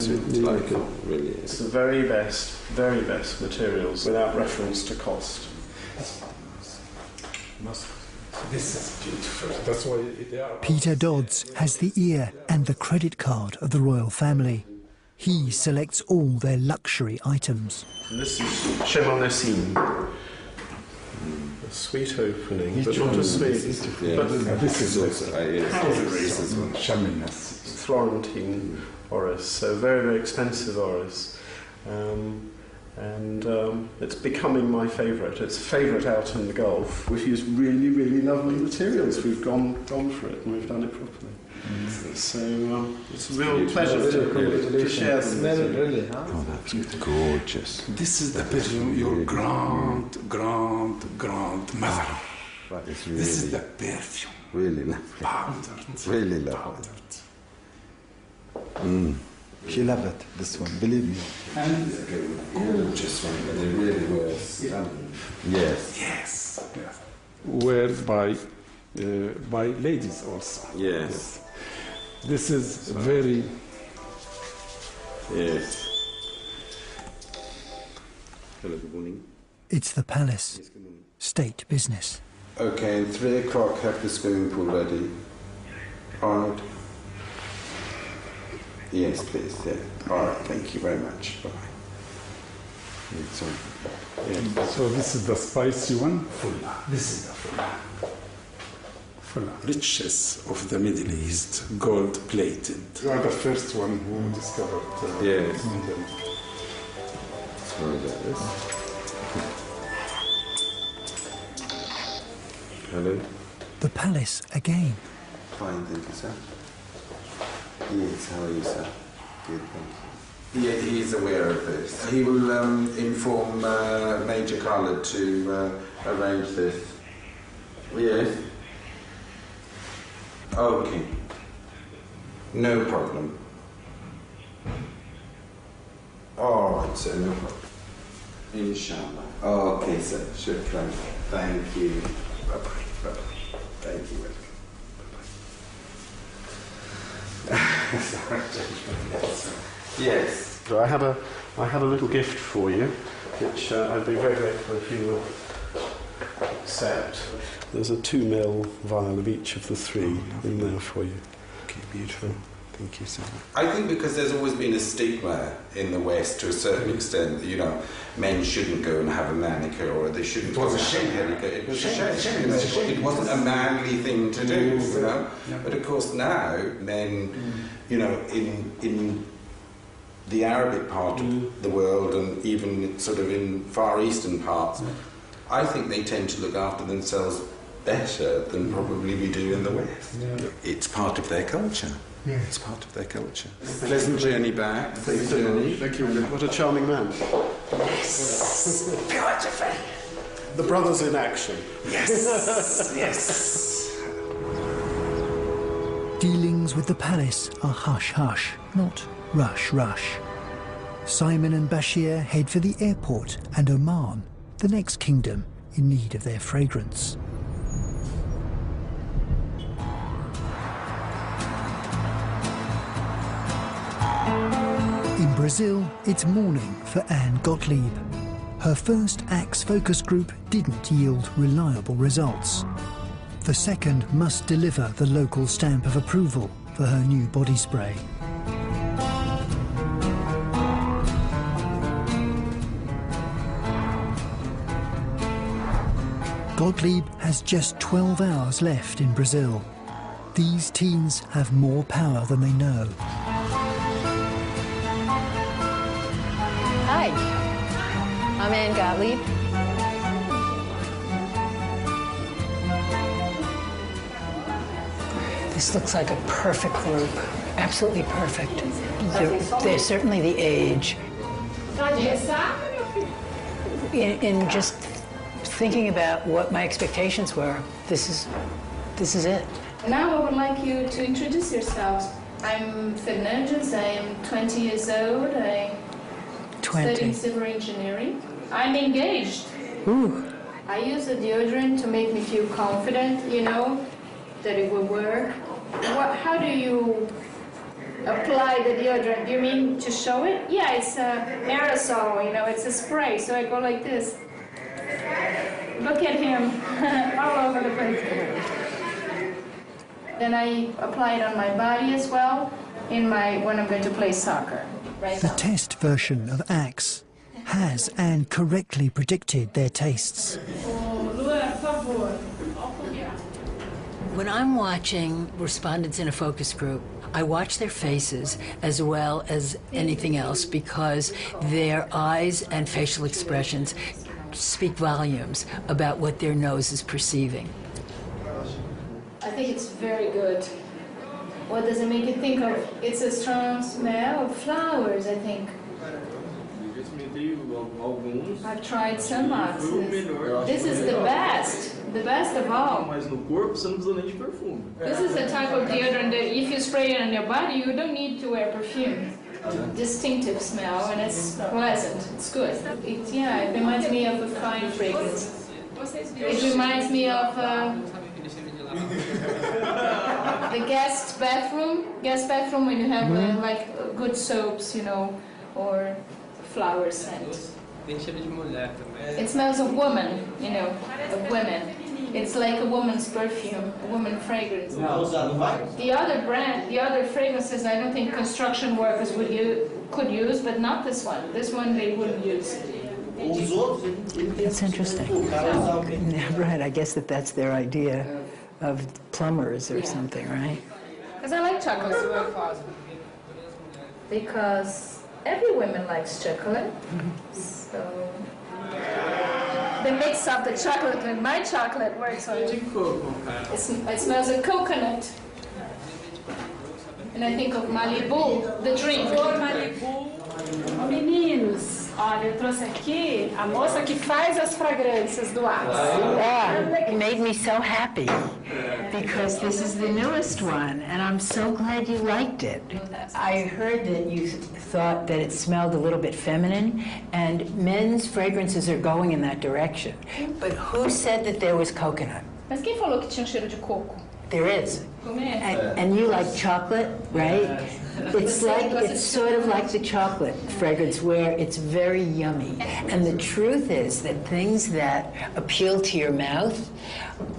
It's the very best materials without reference to cost. This is beautiful. That's why Peter Dodds has the ear and the credit card of the royal family. He selects all their luxury items. And this is Chez Monessin. A sweet opening, but not as sweet. this is also Chaminess. Florentine orris, so very, very expensive orris. It's becoming my favourite. It's a favourite out in the Gulf. We've used really, really lovely materials. We've gone for it and we've done it properly. So it's a real pleasure to share them. Really, huh? Oh, that's gorgeous. This is the perfume your grandmother. That is really, This is the perfume. really lovely. Powdered. Really lovely. She loved it, this one, believe me. And Gorgeous one, but they really were stunning. Yes. yes. Wear by ladies also. Yes. This is very. Yes. Hello, good morning. It's the palace. State business. Okay, 3 o'clock, have the swimming pool ready. All right. Yes, please. Yeah. All right. Thank you very much. Bye. Sorry. Yeah. So this is the spicy one. Fulla. This is the fulla. Fulla. Riches of the Middle East, gold plated. You are the first one who discovered. Yes. London. Sorry about this. Hello. The palace again. Fine, thank you, sir. Yes, how are you, sir? Good, thank you. Yeah, he's aware of this. He will inform Major Khaled to arrange this. Yes. Okay. No problem. All right, sir, no problem. Inshallah. Okay, sir. Shukran. Thank you. Bye-bye. Bye-bye. Thank you. Yes. So I have a little gift for you, which I'd be very grateful if you would accept. There's a 2 ml vial of each of the 3 in there for you. Okay, beautiful. Thank you so much. I think because there's always been a stigma in the West to a certain extent, you know, men shouldn't go and have a manicure or they shouldn't go and have a pedicure. It was a shame. It wasn't a manly thing to do, you know. Yeah. But of course now, men, you know, in the Arabic part of the world and even sort of in Far Eastern parts, I think they tend to look after themselves better than probably we do in the West. Yeah. It's part of their culture. Yeah. It's part of their culture. Pleasant journey back. Thank you. What a charming man. Beautiful. The brothers in action. Yes. Yes. Dealings with the palace are hush-hush, not rush-rush. Simon and Bashir head for the airport and Oman, the next kingdom in need of their fragrance. In Brazil, it's morning for Anne Gottlieb. Her first Axe focus group didn't yield reliable results. The second must deliver the local stamp of approval for her new body spray. Gottlieb has just 12 hours left in Brazil. These teens have more power than they know. Hi, I'm Anne Gottlieb. This looks like a perfect group, absolutely perfect. They're certainly the age. In just thinking about what my expectations were, this is it. Now I would like you to introduce yourselves. I'm Fernandes, I am 20 years old. I studying civil engineering. I'm engaged. Ooh. I use a deodorant to make me feel confident, you know, that it will work. How do you apply the deodorant. You mean to show it? Yeah, it's a aerosol, you know, it's a spray. So I go like this. Look at him, all over the place. Then I apply it on my body as well when I'm going to play soccer. Right The now. test version of Axe has and correctly predicted their tastes. When I'm watching respondents in a focus group, I watch their faces as well as anything else because their eyes and facial expressions speak volumes about what their nose is perceiving. I think it's very good. What does it make you think of? It's a strong smell of flowers, I think. I've tried some boxes. This is the best of all. This is the type of deodorant that if you spray it on your body, you don't need to wear perfume. Distinctive smell, and it's pleasant. It's good. It reminds me of a fine fragrance. It reminds me of the guest bathroom when you have like good soaps, you know, or flower scent. It smells of woman, you know, of women. It's like a woman's perfume, a woman fragrance. The other fragrances, I don't think construction workers could use, but not this one. This one they wouldn't use. That's interesting. Yeah, right, I guess that's their idea of plumbers or something, right? Because I like chocolate. Because every woman likes chocolate. So the mix of the chocolate with my chocolate works on it. It smells of coconut. And I think of Malibu, the drink. Meninos, olha, eu trouxe aqui a moça que faz as fragrâncias do Axe. Yeah, it made me so happy because this is the newest one, and I'm so glad you liked it. I heard that you thought that it smelled a little bit feminine, and men's fragrances are going in that direction. But who said that there was coconut? Mas quem falou que tinha cheiro de coco? There is. And you like chocolate, right? It's sort of like the chocolate fragrance where it's very yummy. And the truth is that things that appeal to your mouth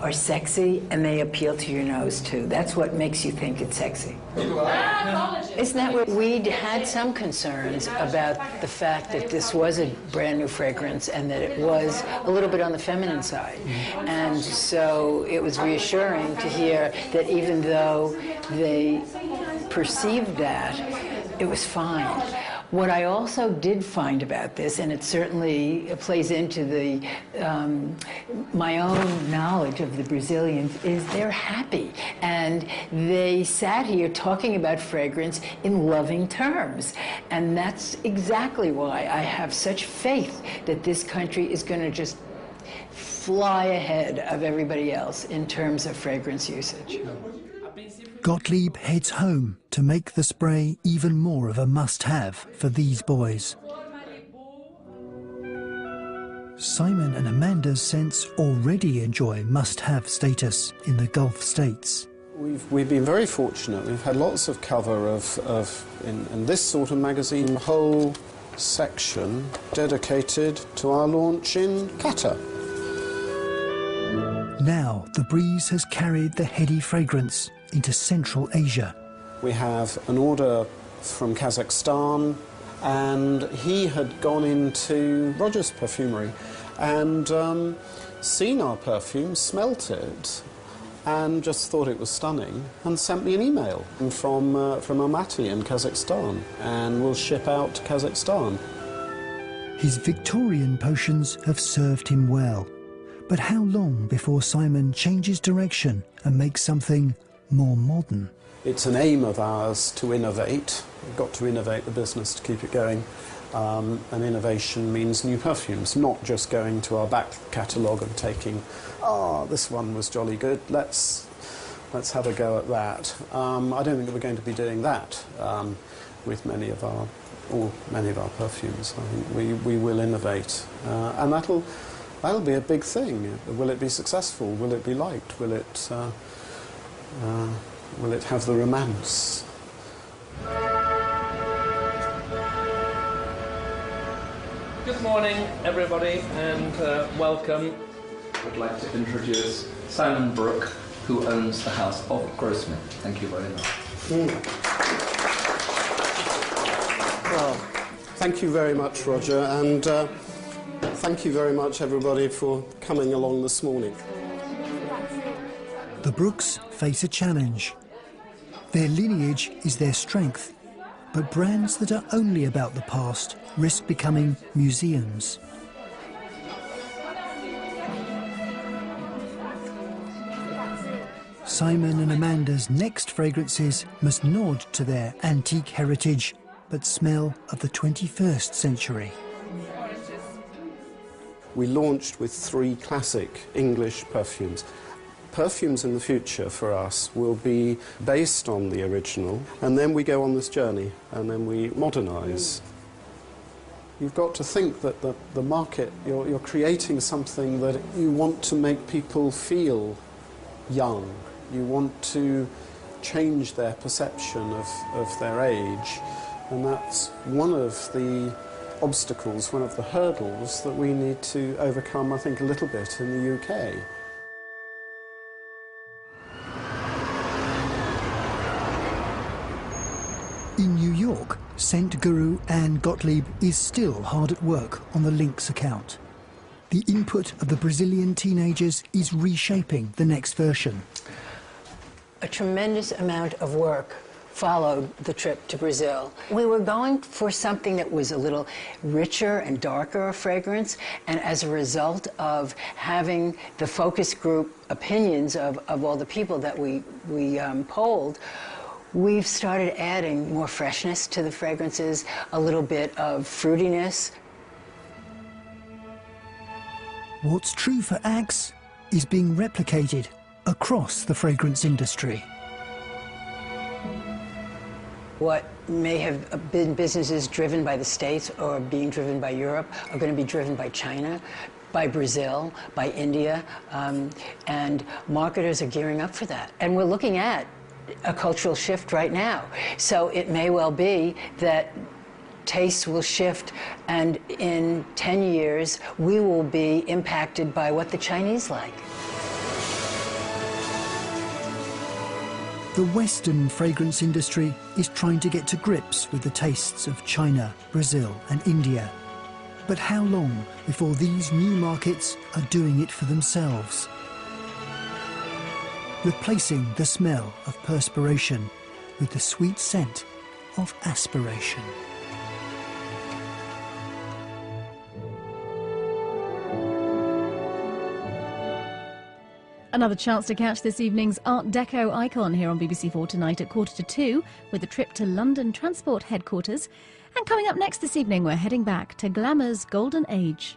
are sexy and they appeal to your nose too. That's what makes you think it's sexy. Isn't that what we'd had some concerns about the fact that this was a brand new fragrance and that it was a little bit on the feminine side. And so it was reassuring to hear that even though they perceived that, it was fine. What I also did find about this, and it certainly plays into the my own knowledge of the Brazilians, is they're happy. And they sat here talking about fragrance in loving terms. And that's exactly why I have such faith that this country is going to just fly ahead of everybody else in terms of fragrance usage. Gottlieb heads home to make the spray even more of a must-have for these boys. Simon and Amanda's scents already enjoy must-have status in the Gulf states. We've been very fortunate. We've had lots of cover in this sort of magazine, a whole section dedicated to our launch in Qatar. Now the breeze has carried the heady fragrance into Central Asia. We have an order from Kazakhstan, and he had gone into Roger's perfumery and seen our perfume, smelt it, and just thought it was stunning, and sent me an email from Almaty in Kazakhstan, and we'll ship out to Kazakhstan. His Victorian potions have served him well. But how long before Simon changes direction and makes something more modern? It's an aim of ours to innovate. We've got to innovate the business to keep it going. And innovation means new perfumes, not just going to our back catalogue and taking, this one was jolly good, let's have a go at that. I don't think that we're going to be doing that with many of our perfumes. I think we will innovate, and that'll be a big thing. Will it be successful? Will it be liked? Will it have the romance? Good morning, everybody, and welcome. I'd like to introduce Simon Brooke, who owns the house of Grossman. Thank you very much. Well, thank you very much, Roger, and thank you very much, everybody, for coming along this morning. The Brookes face a challenge. Their lineage is their strength, but brands that are only about the past risk becoming museums. Simon and Amanda's next fragrances must nod to their antique heritage, but smell of the 21st century. We launched with 3 classic English perfumes. Perfumes in the future for us will be based on the original, and then we go on this journey, and then we modernise. You've got to think that the market, you're creating something that you want to make people feel young. You want to change their perception of their age, and that's one of the obstacles, one of the hurdles that we need to overcome, I think, a little bit in the UK. In New York, scent guru Anne Gottlieb is still hard at work on the Lynx account. The input of the Brazilian teenagers is reshaping the next version. A tremendous amount of work followed the trip to Brazil. We were going for something that was a little richer and darker fragrance, and as a result of having the focus group opinions of all the people that we polled, we've started adding more freshness to the fragrances, a little bit of fruitiness. What's true for Axe is being replicated across the fragrance industry. What may have been businesses driven by the States or being driven by Europe are going to be driven by China, by Brazil, by India, and marketers are gearing up for that. And we're looking at a cultural shift right now. So it may well be that tastes will shift, and in 10 years we will be impacted by what the Chinese like. The Western fragrance industry is trying to get to grips with the tastes of China, Brazil and India. But how long before these new markets are doing it for themselves? Replacing the smell of perspiration with the sweet scent of aspiration. Another chance to catch this evening's Art Deco icon here on BBC4 tonight at 1:45 with a trip to London Transport headquarters. And coming up next this evening, we're heading back to Glamour's golden age.